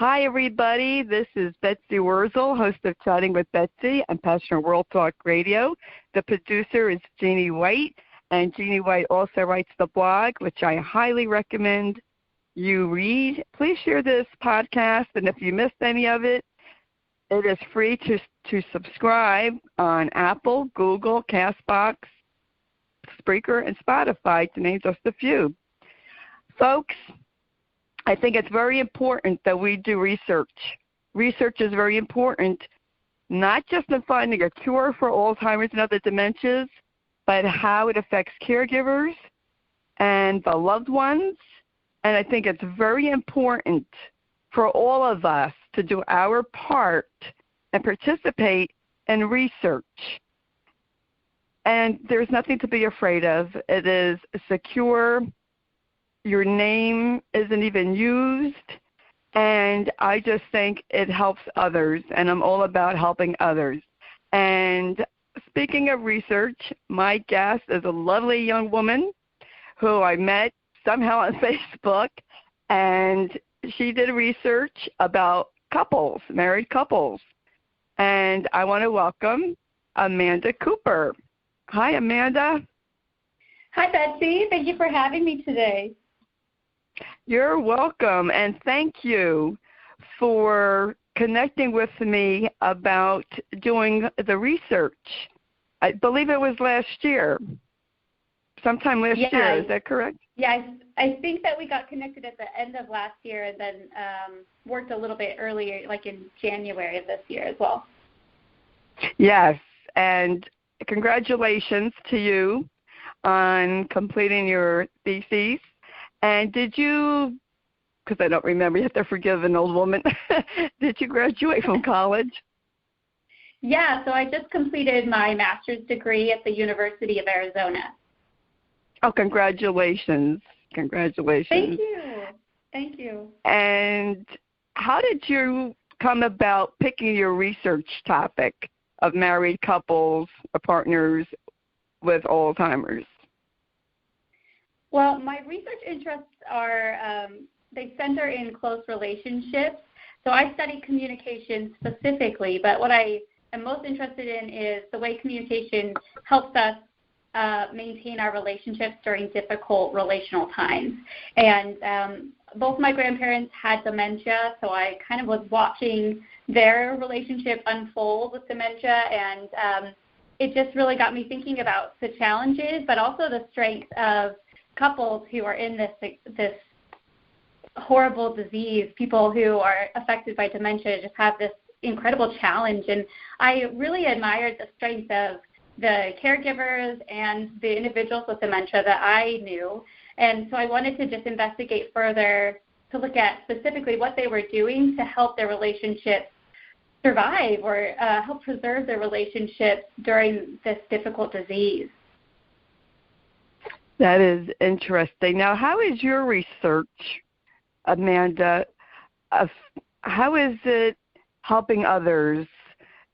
Hi, everybody. This is Betsy Wurzel, host of Chatting with Betsy on Passionate World Talk Radio. The producer is Jeannie White, and Jeannie White also writes the blog, which I highly recommend you read. Please share this podcast, and if you missed any of it, it is free to subscribe on Apple, Google, CastBox, Spreaker, and Spotify, to name just a few. Folks, I think it's very important that we do research. Research is very important, not just in finding a cure for Alzheimer's and other dementias, but how it affects caregivers and the loved ones. And I think it's very important for all of us to do our part and participate in research. And there's nothing to be afraid of. It is secure. Your name isn't even used, and I just think it helps others, and I'm all about helping others. And speaking of research, my guest is a lovely young woman who I met somehow on Facebook, and she did research about couples, married couples. And I want to welcome Amanda Cooper. Hi, Amanda. Hi, Betsy. Thank you for having me today. You're welcome, and thank you for connecting with me about doing the research. I believe it was last year, sometime last year. Is that correct? Yeah, I think that we got connected at the end of last year and then worked a little bit earlier, like in January of this year as well. Yes, and congratulations to you on completing your thesis. And did you, because I don't remember, you have to forgive an old woman, did you graduate from college? Yeah, so I just completed my master's degree at the University of Arizona. Oh, congratulations. Congratulations. Thank you. Thank you. And how did you come about picking your research topic of married couples or partners with Alzheimer's? Well, my research interests are, they center in close relationships. So I study communication specifically, but what I am most interested in is the way communication helps us maintain our relationships during difficult relational times. And both my grandparents had dementia, so I kind of was watching their relationship unfold with dementia, and it just really got me thinking about the challenges, but also the strengths of couples who are in this horrible disease. People who are affected by dementia just have this incredible challenge, and I really admired the strength of the caregivers and the individuals with dementia that I knew, and so I wanted to just investigate further to look at specifically what they were doing to help their relationships survive or help preserve their relationships during this difficult disease. That is interesting. Now, how is your research, Amanda? How is it helping others?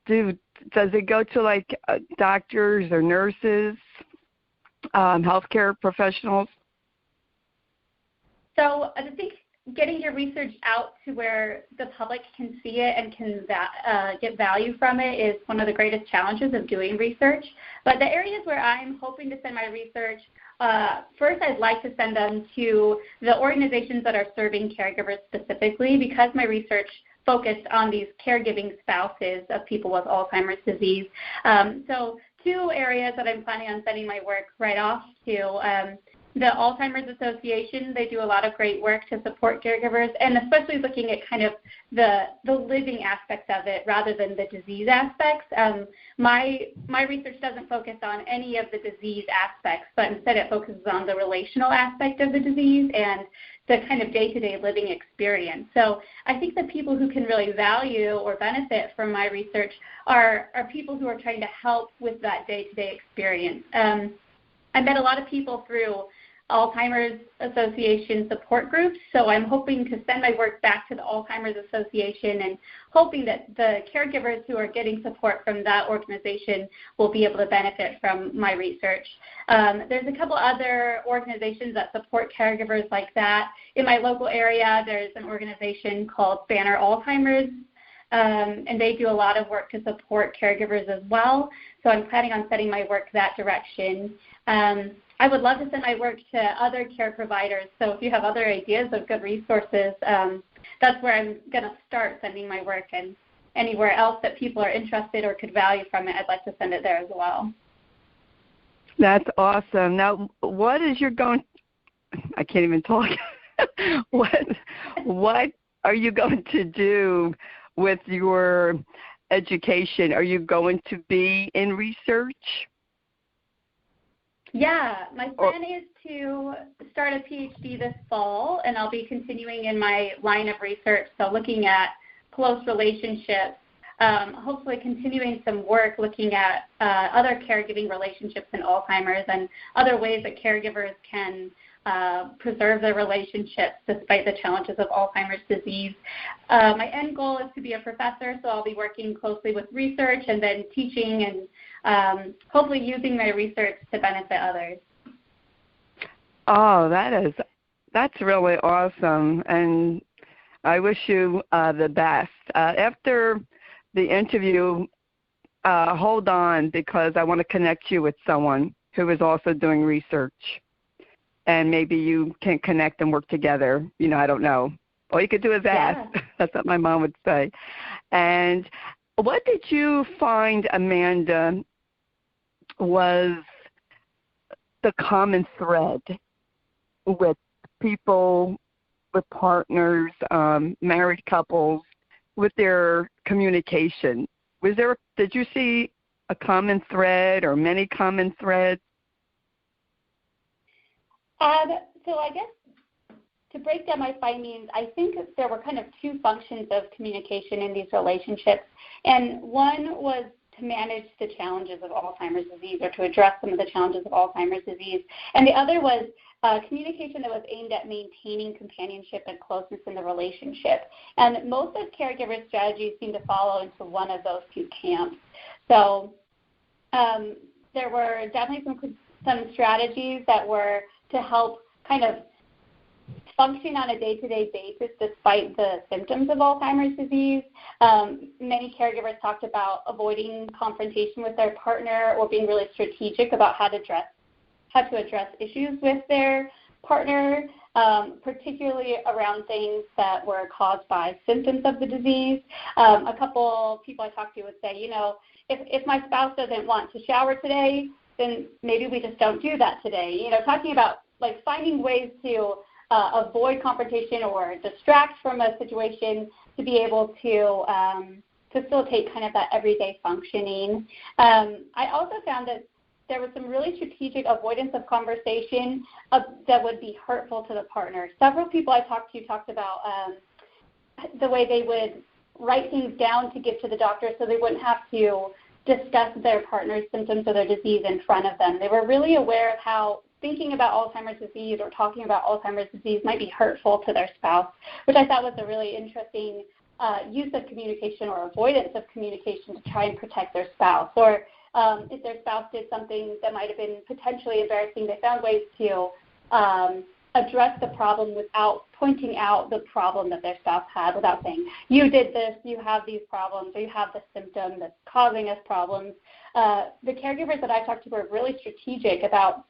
Does it go to like doctors or nurses, healthcare professionals? So I think getting your research out to where the public can see it and can get value from it is one of the greatest challenges of doing research. But the areas where I'm hoping to send my research, first I'd like to send them to the organizations that are serving caregivers specifically, because my research focused on these caregiving spouses of people with Alzheimer's disease. So two areas that I'm planning on sending my work right off to. The Alzheimer's Association, they do a lot of great work to support caregivers, and especially looking at kind of the living aspects of it rather than the disease aspects. My research doesn't focus on any of the disease aspects, but instead it focuses on the relational aspect of the disease and the kind of day-to-day living experience. So I think the people who can really value or benefit from my research are people who are trying to help with that day-to-day experience. I met a lot of people through Alzheimer's Association support groups. So I'm hoping to send my work back to the Alzheimer's Association and hoping that the caregivers who are getting support from that organization will be able to benefit from my research. There's a couple other organizations that support caregivers like that. In my local area, there's an organization called Banner Alzheimer's, and they do a lot of work to support caregivers as well. So I'm planning on setting my work that direction. I would love to send my work to other care providers. So if you have other ideas of good resources, that's where I'm going to start sending my work. And anywhere else that people are interested or could value from it, I'd like to send it there as well. That's awesome. Now, what is your going? I can't even talk. What are you going to do with your education? Are you going to be in research? Yeah, my plan is to start a PhD this fall, and I'll be continuing in my line of research, so looking at close relationships, hopefully continuing some work looking at other caregiving relationships in Alzheimer's and other ways that caregivers can preserve their relationships despite the challenges of Alzheimer's disease. My end goal is to be a professor, so I'll be working closely with research and then teaching and hopefully using my research to benefit others. Oh, that's really awesome, and I wish you the best. After the interview, hold on, because I want to connect you with someone who is also doing research. And maybe you can connect and work together. You know, I don't know. All you could do is ask. Yeah. That's what my mom would say. And what did you find, Amanda, was the common thread with people, with partners, married couples, with their communication? Did you see a common thread or many common threads? So I guess to break down my findings, I think there were kind of two functions of communication in these relationships. And one was to manage the challenges of Alzheimer's disease or to address some of the challenges of Alzheimer's disease. And the other was communication that was aimed at maintaining companionship and closeness in the relationship. And most of caregiver strategies seem to follow into one of those two camps. So there were definitely some strategies that were to help kind of function on a day-to-day basis despite the symptoms of Alzheimer's disease. Many caregivers talked about avoiding confrontation with their partner or being really strategic about how to address issues with their partner, particularly around things that were caused by symptoms of the disease. A couple people I talked to would say, you know, if my spouse doesn't want to shower today, then maybe we just don't do that today. You know, talking about like finding ways to avoid confrontation or distract from a situation to be able to facilitate kind of that everyday functioning. I also found that there was some really strategic avoidance of conversation that would be hurtful to the partner. Several people I talked to talked about the way they would write things down to give to the doctor so they wouldn't have to discuss their partner's symptoms or their disease in front of them. They were really aware of how thinking about Alzheimer's disease or talking about Alzheimer's disease might be hurtful to their spouse, which I thought was a really interesting use of communication or avoidance of communication to try and protect their spouse. Or if their spouse did something that might have been potentially embarrassing, they found ways to address the problem without pointing out the problem that their spouse had, without saying, you did this, you have these problems, or you have the symptom that's causing us problems. The caregivers that I talked to were really strategic about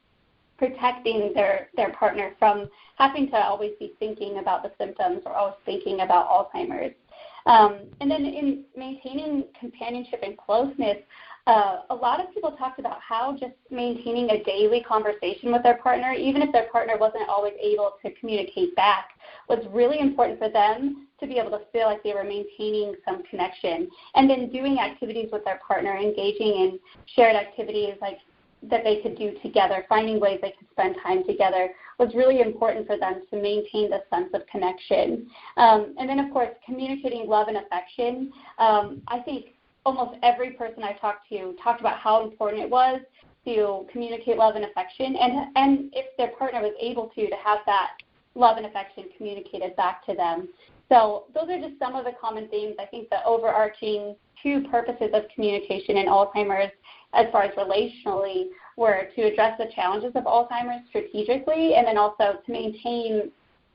protecting their partner from having to always be thinking about the symptoms or always thinking about Alzheimer's. And then in maintaining companionship and closeness, a lot of people talked about how just maintaining a daily conversation with their partner, even if their partner wasn't always able to communicate back, was really important for them to be able to feel like they were maintaining some connection. And then doing activities with their partner, engaging in shared activities like that they could do together, finding ways they could spend time together, was really important for them to maintain the sense of connection. And then, of course, communicating love and affection. I think almost every person I talked to talked about how important it was to communicate love and affection, and if their partner was able to have that love and affection communicated back to them. So those are just some of the common themes. I think the overarching two purposes of communication in Alzheimer's, as far as relationally, were to address the challenges of Alzheimer's strategically, and then also to maintain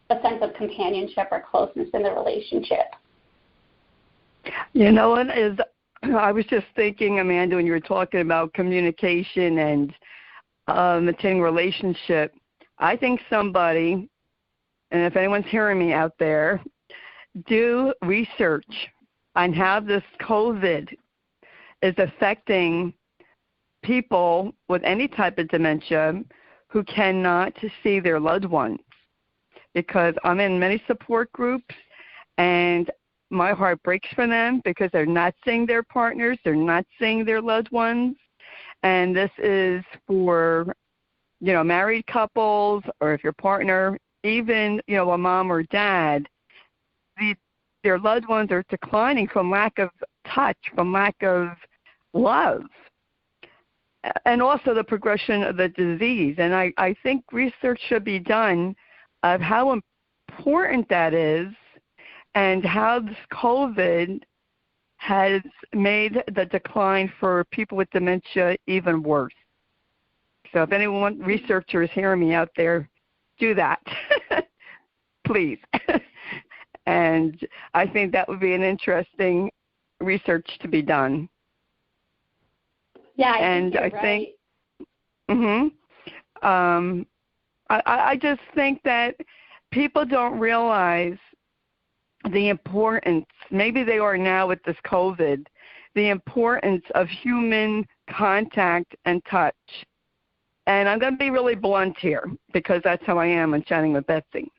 a sense of companionship or closeness in the relationship. You know what is, I was just thinking, Amanda, when you were talking about communication and maintaining relationship, I think somebody, and if anyone's hearing me out there, do research on how this COVID is affecting people with any type of dementia who cannot see their loved ones. Because I'm in many support groups, and my heart breaks for them because they're not seeing their partners, they're not seeing their loved ones. And this is for, married couples, or if your partner, even, a mom or dad, their loved ones are declining from lack of touch, from lack of love, and also the progression of the disease. And I think research should be done of how important that is and how this COVID has made the decline for people with dementia even worse. So if anyone, researchers hearing me out there, do that, please. And I think that would be an interesting research to be done. Yeah, I just think that people don't realize the importance, maybe they are now with this COVID, the importance of human contact and touch. And I'm going to be really blunt here because that's how I am when chatting with Betsy.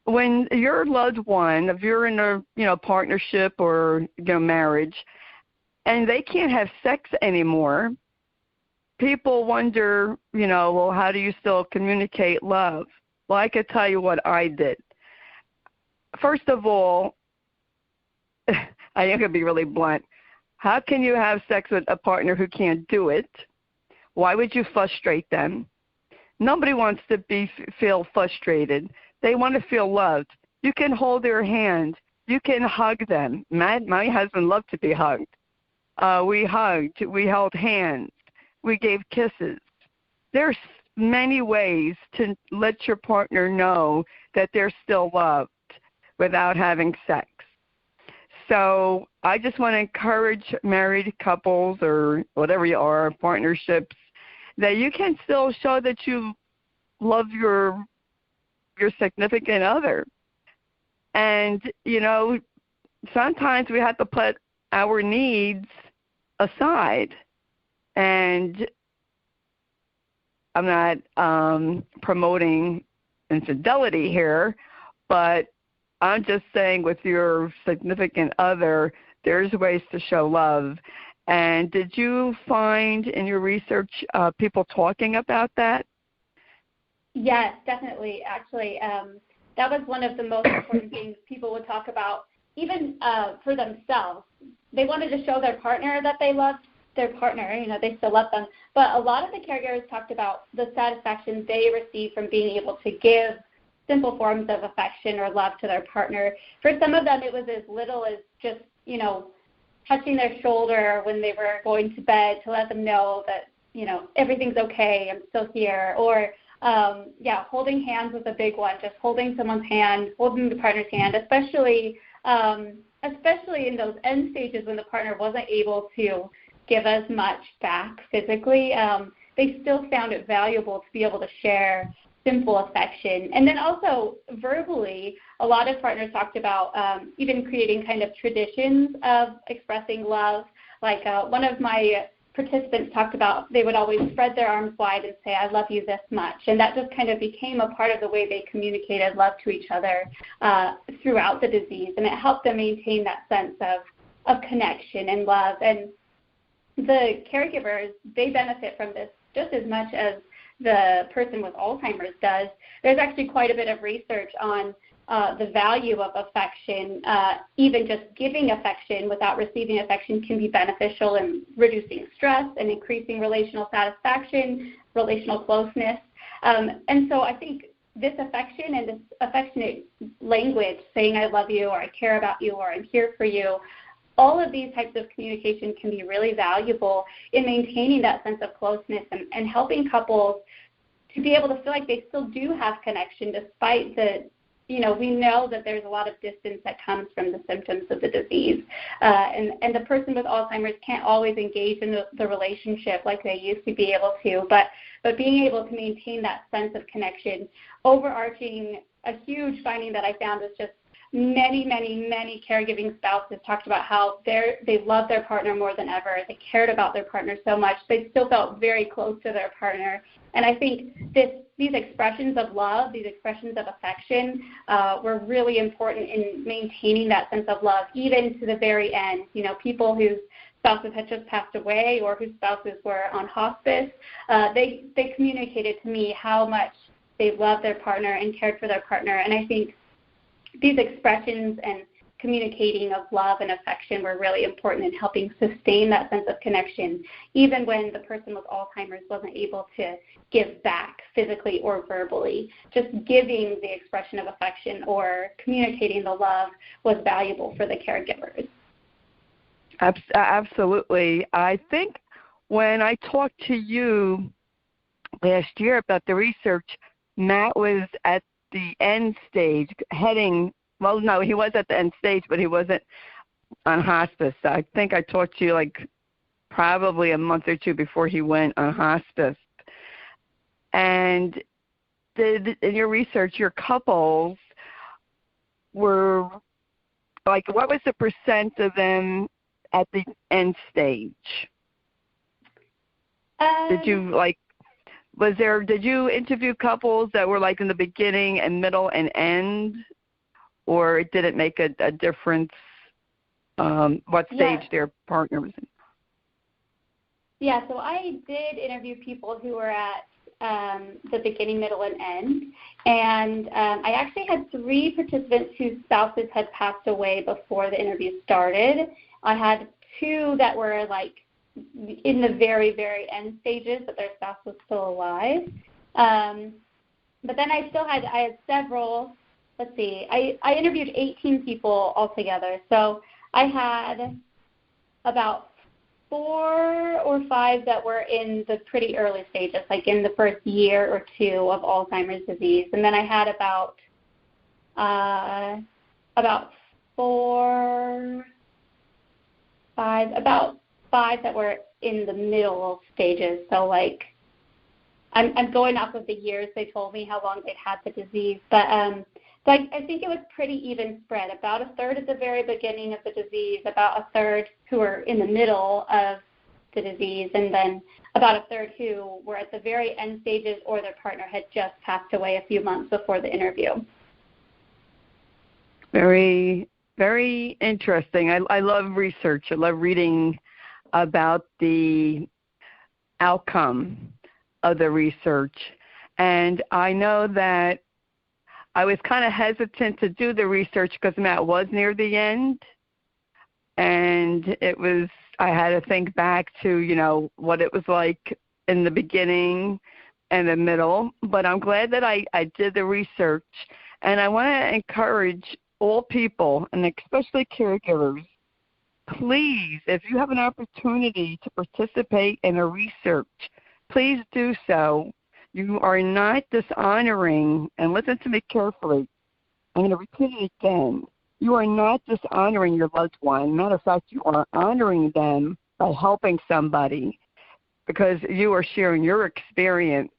When your loved one, if you're in a partnership or marriage, and they can't have sex anymore, people wonder, well, how do you still communicate love? Well, I could tell you what I did. First of all, I am going to be really blunt. How can you have sex with a partner who can't do it? Why would you frustrate them? Nobody wants to feel frustrated. They want to feel loved. You can hold their hand. You can hug them. My husband loved to be hugged. We hugged. We held hands. We gave kisses. There's many ways to let your partner know that they're still loved without having sex. So I just want to encourage married couples or whatever you are, partnerships, that you can still show that you love your significant other. And, sometimes we have to put our needs aside. And I'm not promoting infidelity here, but I'm just saying with your significant other, there's ways to show love. And did you find in your research people talking about that? Yes, definitely. Actually, that was one of the most important things people would talk about, even for themselves. They wanted to show their partner that they loved their partner, they still love them. But a lot of the caregivers talked about the satisfaction they receive from being able to give simple forms of affection or love to their partner. For some of them, it was as little as just, touching their shoulder when they were going to bed to let them know that, everything's okay, I'm still here. Or, holding hands was a big one, just holding someone's hand, holding the partner's hand, especially in those end stages when the partner wasn't able to give as much back physically. They still found it valuable to be able to share simple affection. And then also verbally, a lot of partners talked about even creating kind of traditions of expressing love. Like one of my participants talked about they would always spread their arms wide and say, I love you this much. And that just kind of became a part of the way they communicated love to each other throughout the disease. And it helped them maintain that sense of connection and love. And the caregivers, they benefit from this just as much as the person with Alzheimer's does. There's actually quite a bit of research on the value of affection, even just giving affection without receiving affection can be beneficial in reducing stress and increasing relational satisfaction, relational closeness. And so I think this affection and this affectionate language, saying I love you or I care about you or I'm here for you, all of these types of communication can be really valuable in maintaining that sense of closeness and helping couples to be able to feel like they still do have connection despite the, we know that there's a lot of distance that comes from the symptoms of the disease. And the person with Alzheimer's can't always engage in the relationship like they used to be able to, but being able to maintain that sense of connection, overarching, a huge finding that I found was just many caregiving spouses talked about how they loved their partner more than ever. They cared about their partner so much. They still felt very close to their partner. And I think these expressions of love, these expressions of affection were really important in maintaining that sense of love, even to the very end. People whose spouses had just passed away or whose spouses were on hospice, they communicated to me how much they loved their partner and cared for their partner. And I think these expressions and communicating of love and affection were really important in helping sustain that sense of connection, even when the person with Alzheimer's wasn't able to give back physically or verbally. Just giving the expression of affection or communicating the love was valuable for the caregivers. Absolutely. I think when I talked to you last year about the research, Matt was at the end stage, well, no, he was at the end stage, but he wasn't on hospice. I think I talked to you probably a month or two before he went on hospice. And in your research, your couples were, what was the percent of them at the end stage? Did you interview couples that were in the beginning and middle and end, or did it make a difference what stage their partner was in? Yeah, so I did interview people who were at the beginning, middle, and end, and I actually had 3 participants whose spouses had passed away before the interview started. I had 2 that were in the very, very end stages, but their spouse was still alive. But then I had several, I interviewed 18 people altogether. So I had about 4 or 5 that were in the pretty early stages, in the first year or 2 of Alzheimer's disease. And then I had about 5 that were in the middle stages. So I'm going off of the years they told me how long they'd had the disease, but so I think it was pretty even spread. About a third at the very beginning of the disease, about a third who were in the middle of the disease, and then about a third who were at the very end stages or their partner had just passed away a few months before the interview. Very, very interesting. I love research. I love reading about the outcome of the research. And I know that I was kind of hesitant to do the research because Matt was near the end. And I had to think back to, what it was like in the beginning and the middle. But I'm glad that I did the research. And I want to encourage all people, and especially caregivers, please, if you have an opportunity to participate in a research, please do so. You are not dishonoring, and listen to me carefully, I'm going to repeat it again. You are not dishonoring your loved one. Matter of fact, you are honoring them by helping somebody because you are sharing your experience.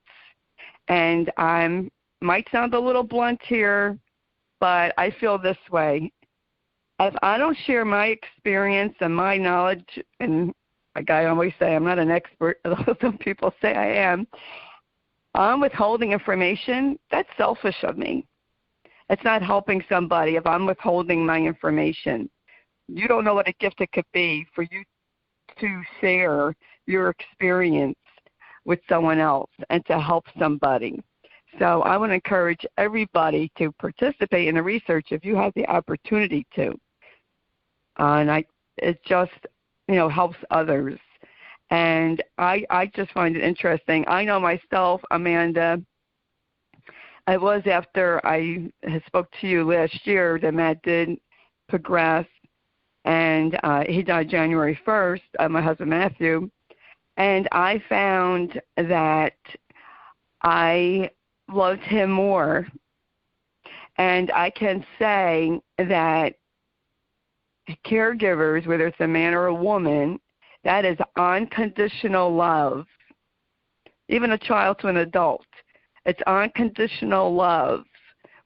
And I might sound a little blunt here, but I feel this way. If I don't share my experience and my knowledge, and like I always say, I'm not an expert, although some people say I am, I'm withholding information. That's selfish of me. It's not helping somebody if I'm withholding my information. You don't know what a gift it could be for you to share your experience with someone else and to help somebody. So I want to encourage everybody to participate in the research if you have the opportunity to. It just, helps others. And I just find it interesting. I know myself, Amanda, it was after I had spoke to you last year that Matt did progress, and he died January 1st, my husband Matthew, and I found that I loved him more. And I can say that caregivers, whether it's a man or a woman, that is unconditional love. Even a child to an adult, it's unconditional love.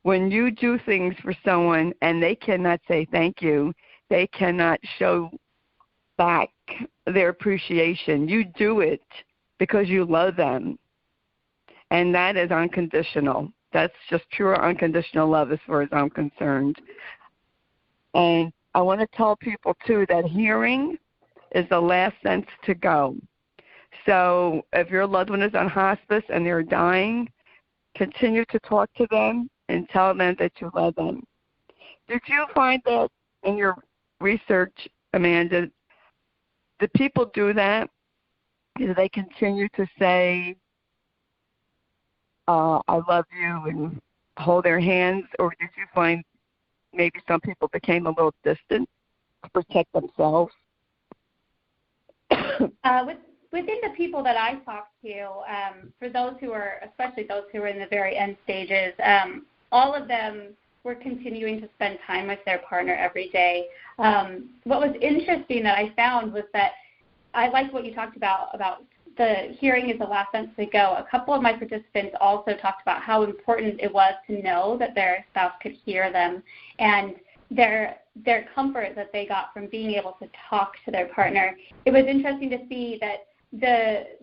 When you do things for someone and they cannot say thank you, they cannot show back their appreciation. You do it because you love them. And that is unconditional. That's just pure unconditional love as far as I'm concerned. And I want to tell people, too, that hearing is the last sense to go. So if your loved one is on hospice and they're dying, continue to talk to them and tell them that you love them. Did you find that in your research, Amanda, do people do that? Do they continue to say, I love you, and hold their hands? Or did you find maybe some people became a little distant to protect themselves? Within the people that I talked to, for those who are, especially those who are in the very end stages, all of them were continuing to spend time with their partner every day. What was interesting that I found was that I liked what you talked about the hearing is the last sense to go. A couple of my participants also talked about how important it was to know that their spouse could hear them, and their comfort that they got from being able to talk to their partner. It was interesting to see that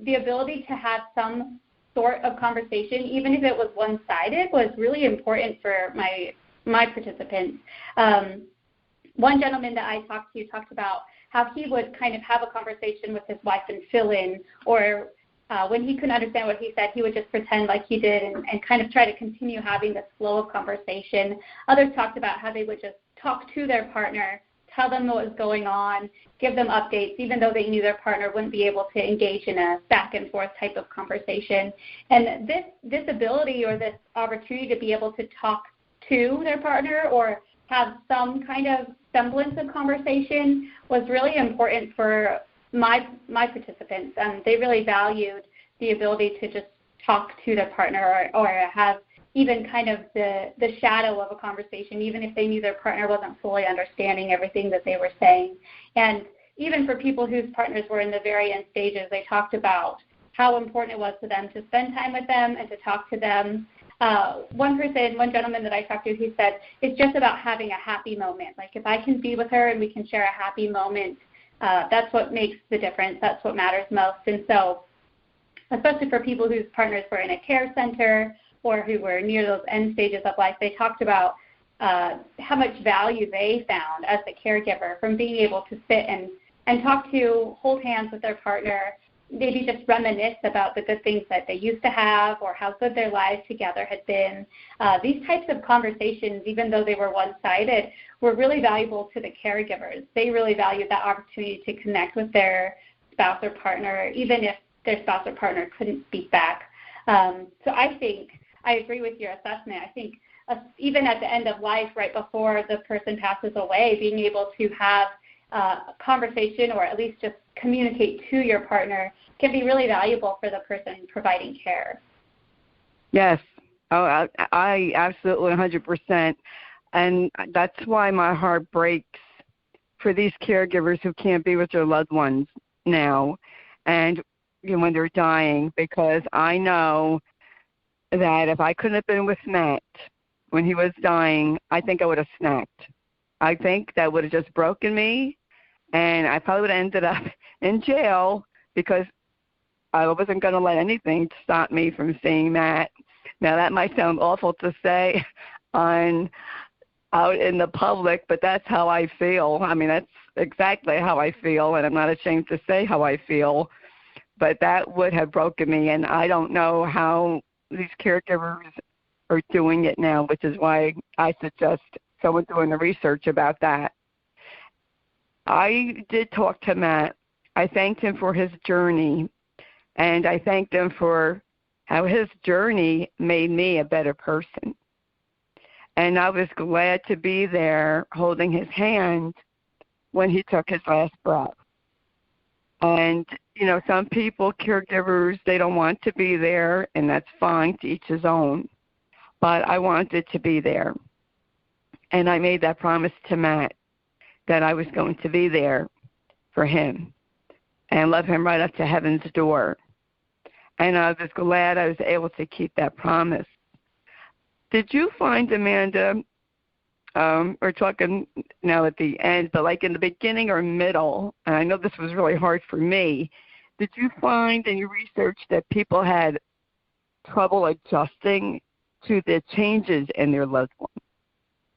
the ability to have some sort of conversation, even if it was one-sided, was really important for my participants. One gentleman that I talked to talked about how he would kind of have a conversation with his wife and fill in, or when he couldn't understand what he said, he would just pretend like he did and kind of try to continue having this flow of conversation. Others talked about how they would just talk to their partner, tell them what was going on, give them updates, even though they knew their partner wouldn't be able to engage in a back and forth type of conversation. And this ability or this opportunity to be able to talk to their partner or have some kind of semblance of conversation was really important for my participants. They really valued the ability to just talk to their partner or have even kind of the shadow of a conversation, even if they knew their partner wasn't fully understanding everything that they were saying. And even for people whose partners were in the very end stages, they talked about how important it was to them to spend time with them and to talk to them. One gentleman that I talked to, he said, it's just about having a happy moment. Like if I can be with her and we can share a happy moment, that's what makes the difference. That's what matters most. And so, especially for people whose partners were in a care center or who were near those end stages of life, they talked about how much value they found as a caregiver from being able to sit and talk to, hold hands with their partner, maybe just reminisce about the good things that they used to have or how good their lives together had been. These types of conversations, even though they were one-sided, were really valuable to the caregivers. They really valued that opportunity to connect with their spouse or partner, even if their spouse or partner couldn't speak back. So I think I agree with your assessment. I think even at the end of life, right before the person passes away, being able to have a conversation or at least just communicate to your partner can be really valuable for the person providing care. Yes. Oh, I absolutely 100%. And that's why my heart breaks for these caregivers who can't be with their loved ones now and when they're dying, because I know that if I couldn't have been with Matt when he was dying, I think I would have snapped. I think that would have just broken me, and I probably would have ended up in jail because I wasn't going to let anything stop me from seeing Matt. Now, that might sound awful to say out in the public, but that's how I feel. I mean, that's exactly how I feel, and I'm not ashamed to say how I feel. But that would have broken me, and I don't know how these caregivers are doing it now, which is why I suggest someone doing the research about that. I did talk to Matt. I thanked him for his journey, and I thanked him for how his journey made me a better person. And I was glad to be there holding his hand when he took his last breath. And, you know, some people, caregivers, they don't want to be there, and that's fine, to each his own. But I wanted to be there. And I made that promise to Matt that I was going to be there for him and love him right up to heaven's door. And I was glad I was able to keep that promise. Did you find, Amanda, we're talking now at the end, but like in the beginning or middle, and I know this was really hard for me, did you find in your research that people had trouble adjusting to the changes in their loved one?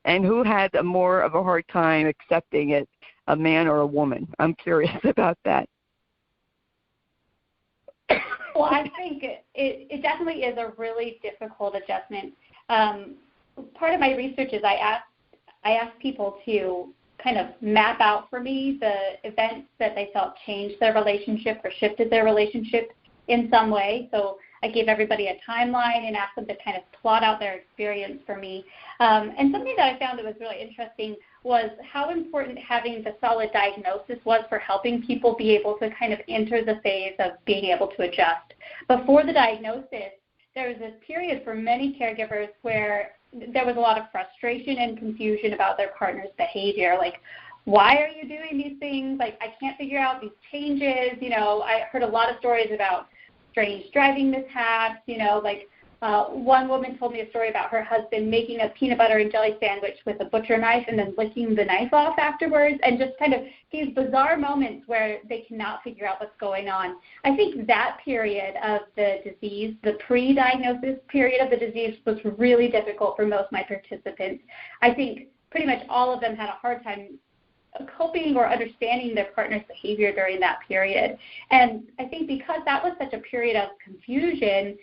And who had more of a hard time accepting it, a man or a woman? I'm curious about that. Well, I think it definitely is a really difficult adjustment. Part of my research is I asked people to kind of map out for me the events that they felt changed their relationship or shifted their relationship in some way. So I gave everybody a timeline and asked them to kind of plot out their experience for me. And something that I found that was really interesting was how important having the solid diagnosis was for helping people be able to kind of enter the phase of being able to adjust. Before the diagnosis, there was this period for many caregivers where there was a lot of frustration and confusion about their partner's behavior. Like, why are you doing these things? Like, I can't figure out these changes. You know, I heard a lot of stories about strange driving mishaps, you know, like one woman told me a story about her husband making a peanut butter and jelly sandwich with a butcher knife and then licking the knife off afterwards, and just kind of these bizarre moments where they cannot figure out what's going on. I think that period of the disease, the pre-diagnosis period of the disease, was really difficult for most of my participants. I think pretty much all of them had a hard time coping or understanding their partner's behavior during that period. And I think because that was such a period of confusion,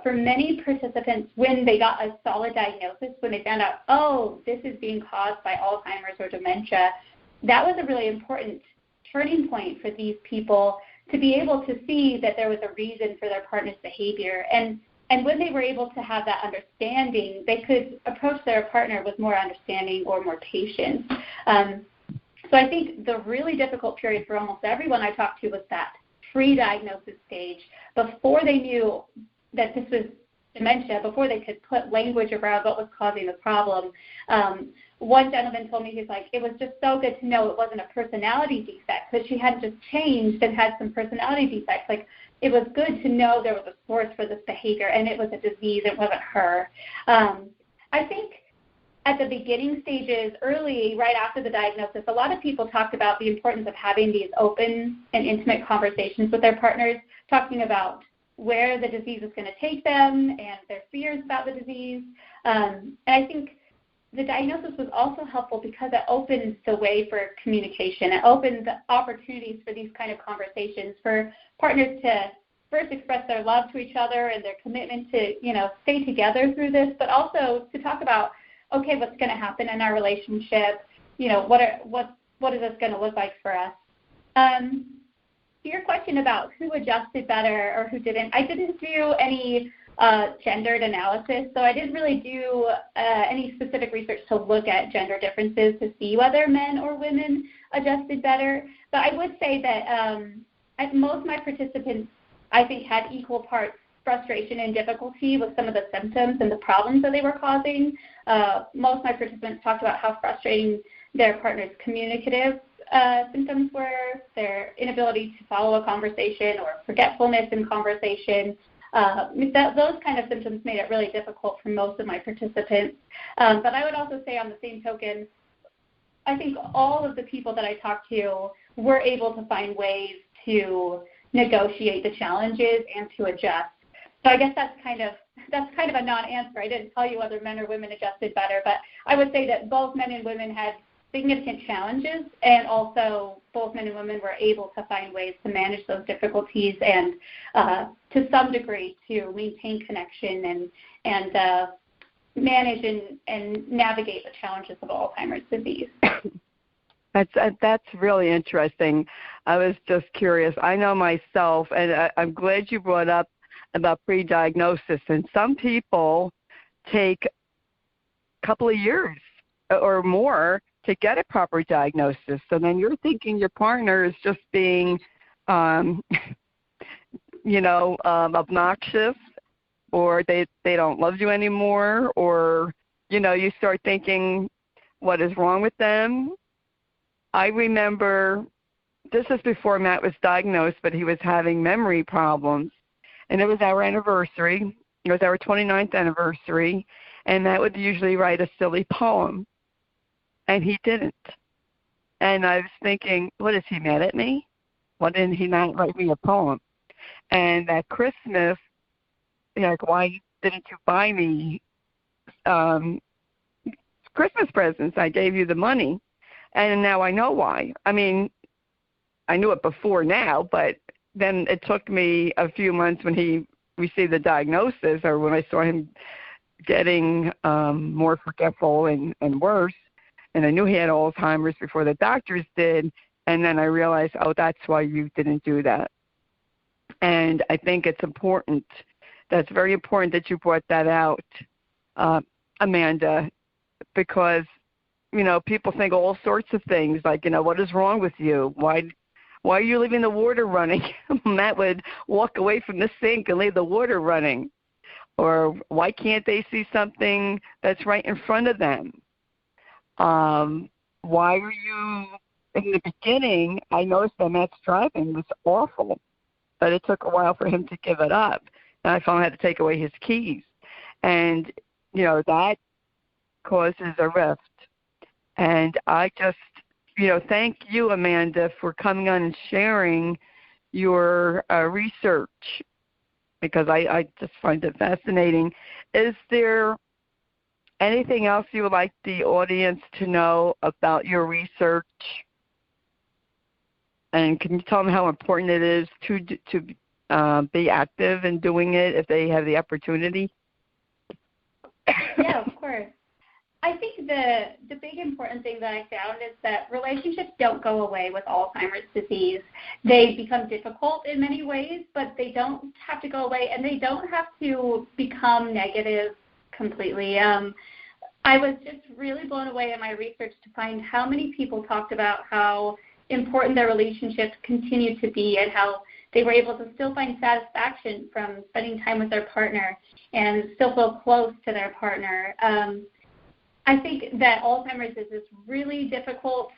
for many participants, when they got a solid diagnosis, when they found out, oh, this is being caused by Alzheimer's or dementia, that was a really important turning point for these people to be able to see that there was a reason for their partner's behavior. And when they were able to have that understanding, they could approach their partner with more understanding or more patience. So I think the really difficult period for almost everyone I talked to was that pre-diagnosis stage, before they knew that this was dementia, before they could put language around what was causing the problem. One gentleman told me, he's like, it was just so good to know it wasn't a personality defect, because she hadn't just changed and had some personality defects. Like, it was good to know there was a source for this behavior, and it was a disease, it wasn't her. I think at the beginning stages, early, right after the diagnosis, a lot of people talked about the importance of having these open and intimate conversations with their partners, talking about where the disease is going to take them and their fears about the disease. And I think the diagnosis was also helpful because it opened the way for communication. It opened the opportunities for these kind of conversations for partners to first express their love to each other and their commitment to, you know, stay together through this, but also to talk about, okay, what's going to happen in our relationship? You know, what is this going to look like for us? To your question about who adjusted better or who didn't, I didn't do any gendered analysis, so I didn't really do any specific research to look at gender differences to see whether men or women adjusted better. But I would say that most of my participants, I think, had equal parts frustration and difficulty with some of the symptoms and the problems that they were causing. Most of my participants talked about how frustrating their partner's communicative symptoms were, their inability to follow a conversation or forgetfulness in conversation. Those kind of symptoms made it really difficult for most of my participants. But I would also say, on the same token, I think all of the people that I talked to were able to find ways to negotiate the challenges and to adjust. So I guess that's kind of a non-answer. I didn't tell you whether men or women adjusted better, but I would say that both men and women had significant challenges, and also both men and women were able to find ways to manage those difficulties and to some degree to maintain connection and manage and navigate the challenges of Alzheimer's disease. That's really interesting. I was just curious. I know myself, and I'm glad you brought up about pre-diagnosis. And some people take a couple of years or more to get a proper diagnosis. So then you're thinking your partner is just being, obnoxious, or they don't love you anymore, or, you start thinking, what is wrong with them? I remember, this is before Matt was diagnosed, but he was having memory problems. And it was our anniversary. It was our 29th anniversary. And Matt would usually write a silly poem. And he didn't. And I was thinking, what, is he mad at me? Why didn't he not write me a poem? And at Christmas, why didn't you buy me Christmas presents? I gave you the money. And now I know why. I mean, I knew it before now, but then it took me a few months when he received the diagnosis, or when I saw him getting more forgetful and worse. And I knew he had Alzheimer's before the doctors did. And then I realized, that's why you didn't do that. And I think it's important. That's very important that you brought that out, Amanda, because, people think all sorts of things, like, what is wrong with you? Why are you leaving the water running? Matt would walk away from the sink and leave the water running. Or why can't they see something that's right in front of them? Why are you, in the beginning, I noticed that Matt's driving was awful, but it took a while for him to give it up. And I finally had to take away his keys. And, that causes a rift. And I just, thank you, Amanda, for coming on and sharing your research, because I just find it fascinating. Is there anything else you would like the audience to know about your research? And can you tell them how important it is to be active in doing it if they have the opportunity? Yeah, of course. I think the big important thing that I found is that relationships don't go away with Alzheimer's disease. They become difficult in many ways, but they don't have to go away, and they don't have to become negative completely. I was just really blown away in my research to find how many people talked about how important their relationships continue to be, and how they were able to still find satisfaction from spending time with their partner and still feel close to their partner. I think that Alzheimer's is this really difficult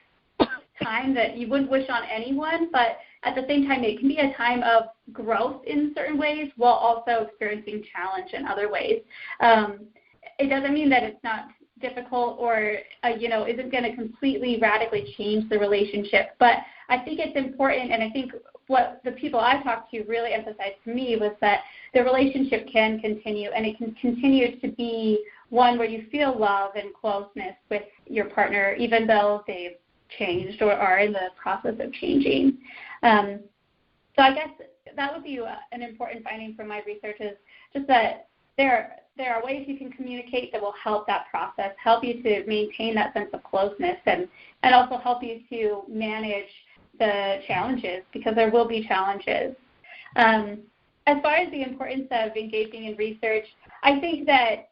time that you wouldn't wish on anyone, but at the same time, it can be a time of growth in certain ways while also experiencing challenge in other ways. It doesn't mean that it's not difficult or, isn't going to completely radically change the relationship, but I think it's important, and I think what the people I talked to really emphasized to me was that the relationship can continue, and it can continue to be one where you feel love and closeness with your partner, even though they've changed or are in the process of changing. So I guess that would be an important finding from my research, is just that there are ways you can communicate that will help that process, help you to maintain that sense of closeness, and also help you to manage the challenges, because there will be challenges. As far as the importance of engaging in research, I think that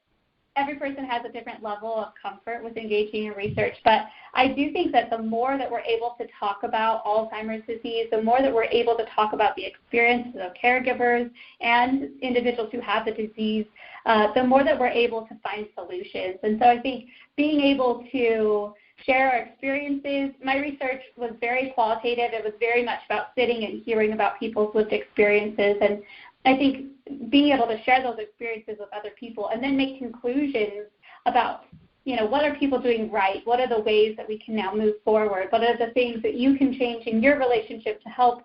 every person has a different level of comfort with engaging in research, but I do think that the more that we're able to talk about Alzheimer's disease, the more that we're able to talk about the experiences of caregivers and individuals who have the disease, the more that we're able to find solutions. And so I think being able to share our experiences, my research was very qualitative. It was very much about sitting and hearing about people's lived experiences, and I think being able to share those experiences with other people and then make conclusions about, what are people doing right? What are the ways that we can now move forward? What are the things that you can change in your relationship to help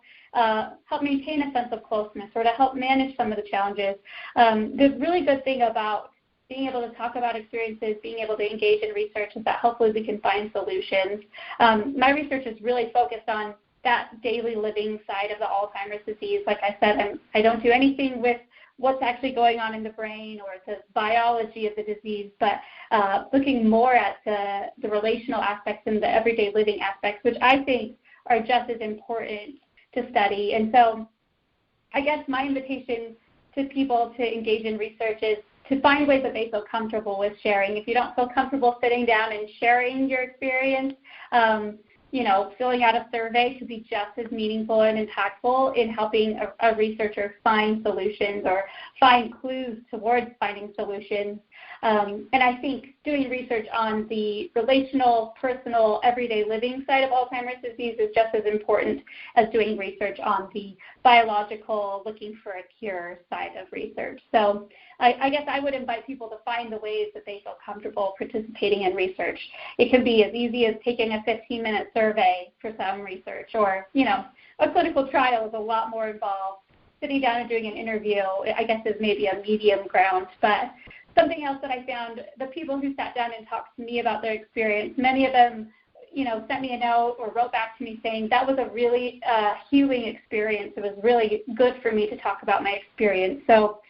maintain a sense of closeness or to help manage some of the challenges? The really good thing about being able to talk about experiences, being able to engage in research, is that hopefully we can find solutions. My research is really focused on that daily living side of the Alzheimer's disease. Like I said, I don't do anything with what's actually going on in the brain or the biology of the disease, but looking more at the relational aspects and the everyday living aspects, which I think are just as important to study. And so I guess my invitation to people to engage in research is to find ways that they feel comfortable with sharing. If you don't feel comfortable sitting down and sharing your experience, filling out a survey could be just as meaningful and impactful in helping a researcher find solutions or find clues towards finding solutions. And I think doing research on the relational, personal, everyday living side of Alzheimer's disease is just as important as doing research on the biological, looking for a cure side of research. So I guess I would invite people to find the ways that they feel comfortable participating in research. It can be as easy as taking a 15-minute survey for some research, or, a clinical trial is a lot more involved. Sitting down and doing an interview, I guess, is maybe a medium ground. But something else that I found, the people who sat down and talked to me about their experience, many of them, sent me a note or wrote back to me saying that was a really healing experience. It was really good for me to talk about my experience. So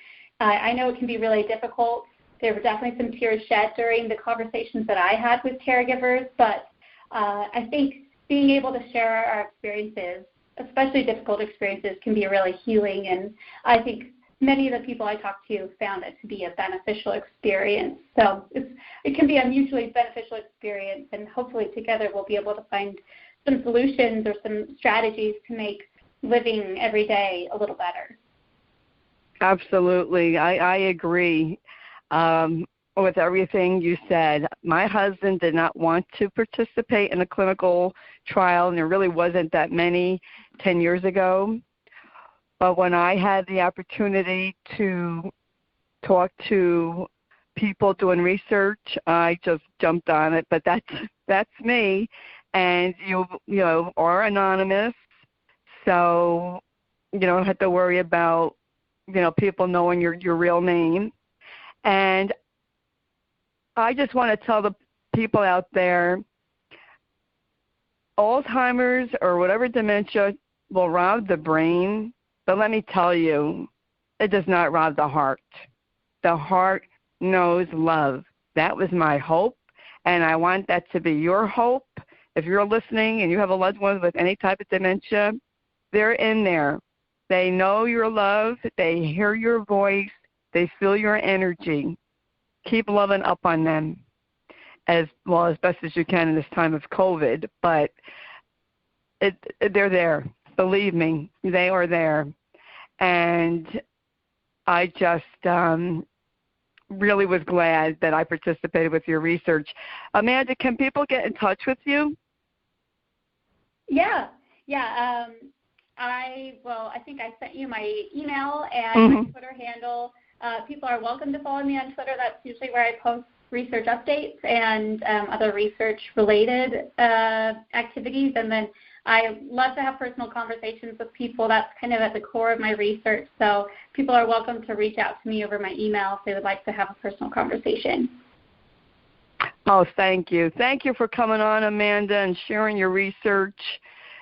I know it can be really difficult. There were definitely some tears shed during the conversations that I had with caregivers, but I think being able to share our experiences, especially difficult experiences, can be really healing, and I think many of the people I talked to found it to be a beneficial experience. So it can be a mutually beneficial experience, and hopefully together we'll be able to find some solutions or some strategies to make living every day a little better. Absolutely. I agree with everything you said. My husband did not want to participate in a clinical trial, and there really wasn't that many 10 years ago. But when I had the opportunity to talk to people doing research, I just jumped on it. But that's me, and you are anonymous, so you don't have to worry about people knowing your real name. And I just want to tell the people out there, Alzheimer's or whatever dementia will rob the brain, but let me tell you, it does not rob the heart. The heart knows love. That was my hope, and I want that to be your hope. If you're listening and you have a loved one with any type of dementia, they're in there. They know your love. They hear your voice. They feel your energy. Keep loving up on them as best as you can in this time of COVID. But they're there. Believe me, they are there. And I just really was glad that I participated with your research. Amanda, can people get in touch with you? Yeah. I think I sent you my email and my Twitter handle. People are welcome to follow me on Twitter. That's usually where I post research updates and other research-related activities. And then I love to have personal conversations with people. That's kind of at the core of my research. So people are welcome to reach out to me over my email if they would like to have a personal conversation. Oh, thank you. Thank you for coming on, Amanda, and sharing your research.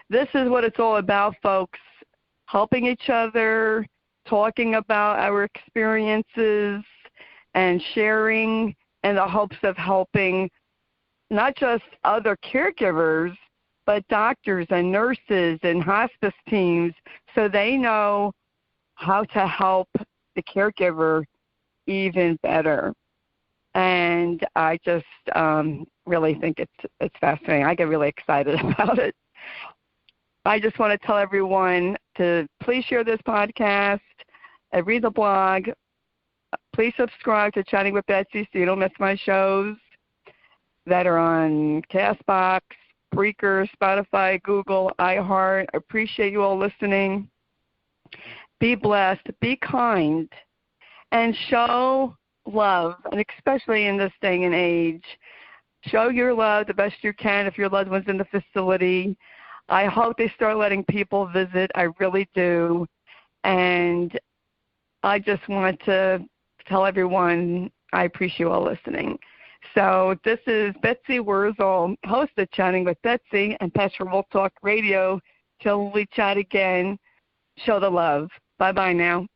This is what it's all about, folks, helping each other, talking about our experiences, and sharing in the hopes of helping not just other caregivers, but doctors and nurses and hospice teams so they know how to help the caregiver even better. And I just really think it's fascinating. I get really excited about it. I just want to tell everyone to please share this podcast, read the blog. Please subscribe to Chatting with Betsy so you don't miss my shows that are on CastBox, Breaker, Spotify, Google, iHeart. I appreciate you all listening. Be blessed, be kind, and show love, and especially in this day and age. Show your love the best you can if your loved one's in the facility. I hope they start letting people visit. I really do. And I just want to tell everyone I appreciate you all listening. So this is Betsy Wurzel, host of Chatting with Betsy and Pastor World Talk Radio. Till we chat again, show the love. Bye-bye now.